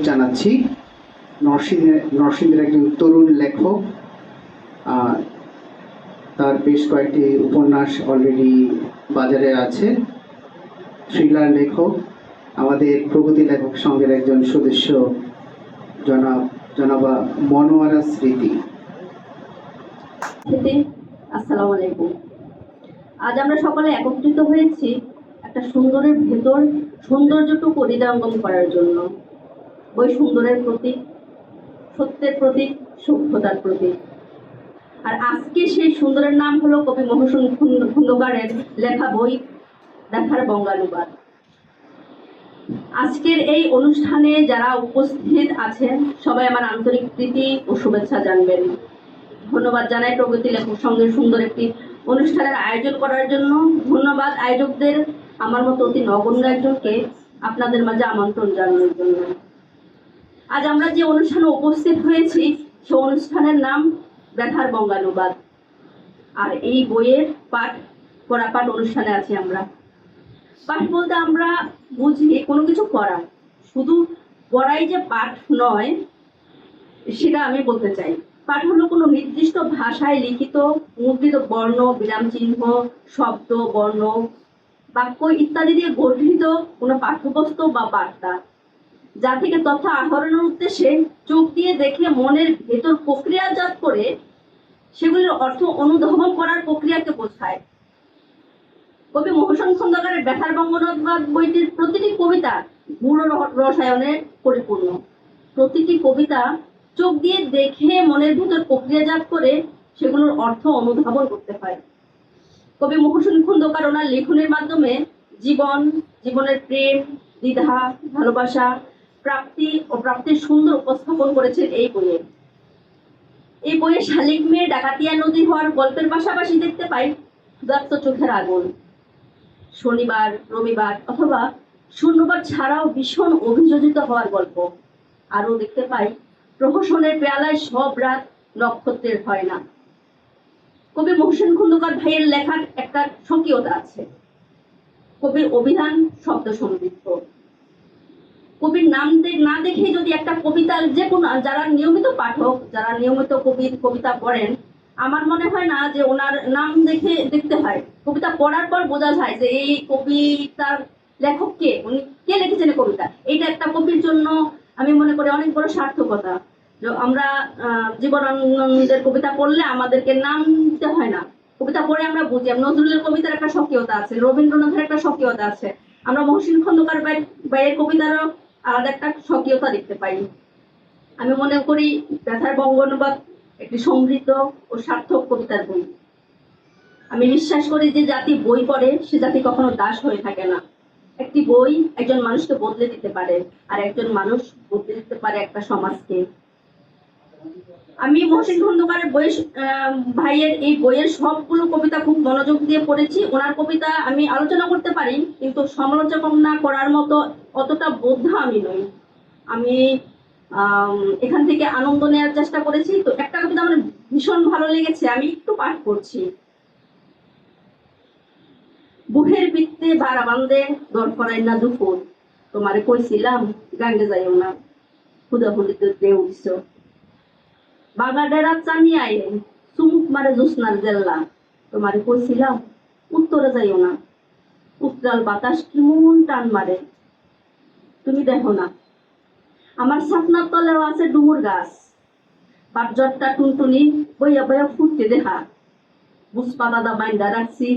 জানাচ্ছি। নরসিংদীর একজন তরুণ লেখক, তার বেশ কয়েকটি উপন্যাস অলরেডি বাজারে আছে। থ্রিলার লেখক, আমাদের প্রগতি লেখক সংঘের একজন সদস্য জনাবা মনোয়ারা স্মৃতি। আসসালামু আলাইকুম। আজ আমরা সকলে একত্রিত হয়েছি একটা সুন্দরের ভেতর সৌন্দর্যটুকু হৃদয়ঙ্গম করার জন্য। বই সুন্দরের প্রতীক, সত্যের প্রতীক, সভ্যতার প্রতীক। আর আজকে সেই সুন্দরের নাম হলো কবি মহসিন খন্দকারের লেখা বই দেখার বঙ্গানুবাদ। আজকের এই অনুষ্ঠানে যারা উপস্থিত আছেন সবাই আমার আন্তরিক প্রীতি ও শুভেচ্ছা জানবেন। ধন্যবাদ জানাই প্রগতি লেখক সংঘের সুন্দর একটি অনুষ্ঠানের আয়োজন করার জন্য। ধন্যবাদ আয়োজকদের, আমার মতো অতি নগণ্য একজনকে আপনাদের মাঝে আমন্ত্রণ জানানোর জন্য। আজ আমরা যে অনুষ্ঠানে উপস্থিত হয়েছি সে অনুষ্ঠানের নাম ব্যথার বঙ্গানুবাদ। আর এই বইয়ের পাঠ অনুষ্ঠানে আছি আমরা। পাঠ বলতে আমরা বুঝি কোনো কিছু পড়া, শুধু পড়াই যে পাঠ নয় সেটা আমি বলতে চাই। পাঠ হলো কোনো নির্দিষ্ট ভাষায় লিখিত মুদ্রিত বর্ণ, বিরাম চিহ্ন, শব্দ, বর্ণ, বাক্য ইত্যাদি দিয়ে গঠিত কোনো পাঠ্যবস্তু বা বার্তা, যা থেকে তথ্য আহরণের উদ্দেশ্যে চোখ দিয়ে দেখে মনের ভেতর প্রক্রিয়াজাত করে সেগুলির অর্থ অনুধাবন করার প্রক্রিয়াকে বোঝায়। কবি মহসিন খন্দকারের ব্যথার বঙ্গানুবাদ বইটির প্রতিটি কবিতা গূঢ় রসায়নে পরিপূর্ণ। প্রতিটি কবিতা চোখ দিয়ে দেখে মনের ভিতর প্রক্রিয়াজাত করে সেগুলোর অর্থ অনুধাবন করতে হয়। কবি মহসিন খন্দকার ওনার লেখনের মাধ্যমে জীবনের প্রেম, দ্বিধা, ভালোবাসা, প্রাপ্তি ও প্রাপ্তির সুন্দর উপস্থাপন করেছেন এই বইয়ে। এই বইয়ে শালিক মেয়ে ডাকাতিয়া নদী হওয়ার গল্পের পাশাপাশি দেখতে পাই ক্ষুধার্ত চোখের আগুন, শনিবার, রবিবার অথবা শূন্যবার ছাড়াও ভীষণ অভিযোজিত হওয়ার গল্প। আরও দেখতে পাই প্রহসনের পেয়ালায় সব রাত নক্ষত্রের হয় না। কবি মহসিন খন্দকার ভাইয়ের লেখার একটা স্বকীয়তা আছে। কবির অভিধান শব্দ সমৃদ্ধ। কবির নাম না দেখে যদি একটা কবিতার যে কোনো, যারা নিয়মিত পাঠক, যারা নিয়মিত কবিতা পড়েন, আমার মনে হয় না যে ওনার নাম দেখে দেখতে হয়। কবিতা পড়ার পর বোঝা যায় যে এই কবিতার লেখক কে, উনি কে লিখেছেন কবিতা। এইটা একটা কবির জন্য আমি মনে করি অনেক বড় সার্থকতা। আমরা জীবনানন্দের কবিতা পড়লে আমাদেরকে নাম দিতে হয় না, কবিতা পড়ে আমরা বুঝি। নজরুলের কবিতার একটা স্বকীয়তা আছে, রবীন্দ্রনাথের একটা স্বকীয়তা আছে, আমরা মহসিন খন্দকার ভাইয়ের কবিতারও আলাদা একটা স্বকীয়তা দেখতে পাই। আমি মনে করি ব্যথার বঙ্গানুবাদ একটি সমৃদ্ধ ও সার্থক কবিতার বই। আমি বিশ্বাস করি যে জাতি বই পড়ে সে জাতি কখনো দাস হয়ে থাকে না। একটি বই একজন মানুষকে বদলে দিতে পারে, আর একজন মানুষ বদলে দিতে পারে একটা সমাজকে। আমি মহসিন খন্দকারের ভাইয়ের এই বইয়ের সবগুলো কবিতা খুব মনোযোগ দিয়ে পড়েছি। ওনার কবিতা আমি আলোচনা করতে পারি, কিন্তু সমালোচনা করার মতো অতটা বোদ্ধা আমি নই। আমি এখান থেকে আনন্দ নেওয়ার চেষ্টা করেছি। তো একটা কবিতা আমার ভীষণ ভালো লেগেছে, আমি একটু পাঠ করছি। বুহের বৃত্তে বাড়া বান্ধে দর করাই না দুপুর, তোমারে কইছিলাম গাঙ্গে যাইও না, হুদাহুদিতে দেউ দিছ। বাগা ডেরা চানি আইলে চুমুক মারে জোসনার জেল্লা, তোমারে কইছিলাম উত্তরে যাইও না, উত্তাল বাতাস কেমন টান মারে, তুমি দেখো না। আমার ছাতনার তলেও আছে ডুমুর গাছ, বাটজটটা টুনটুনি বইয়া বইয়া ফুটতে দেখা, বুসপা দাদা বাইন্দা রাখছি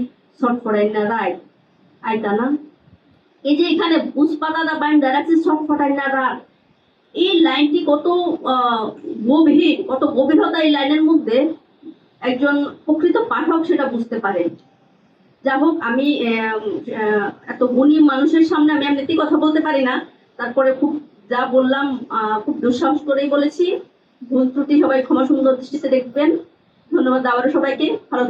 ছটফটাই না রায় আইতা না। এই যে এখানে বুসপা দাদা বাইন্দা রাখছি ছটফটাই না রাত, এই লাইনটি কত গভীর, কত গভীরতা এই লাইনের মধ্যে, একজন প্রকৃত পাঠক সেটা বুঝতে পারে। যা হোক, আমি এত গুণী মানুষের সামনে আমি এমনিতেই কথা বলতে পারি না, তারপরে খুব যা বললাম খুব দুঃসাহস করেই বলেছি। ভুল ত্রুটি সবাই ক্ষমা সুন্দর দৃষ্টিতে দেখবেন। ধন্যবাদ আবারও সবাইকে। ভালো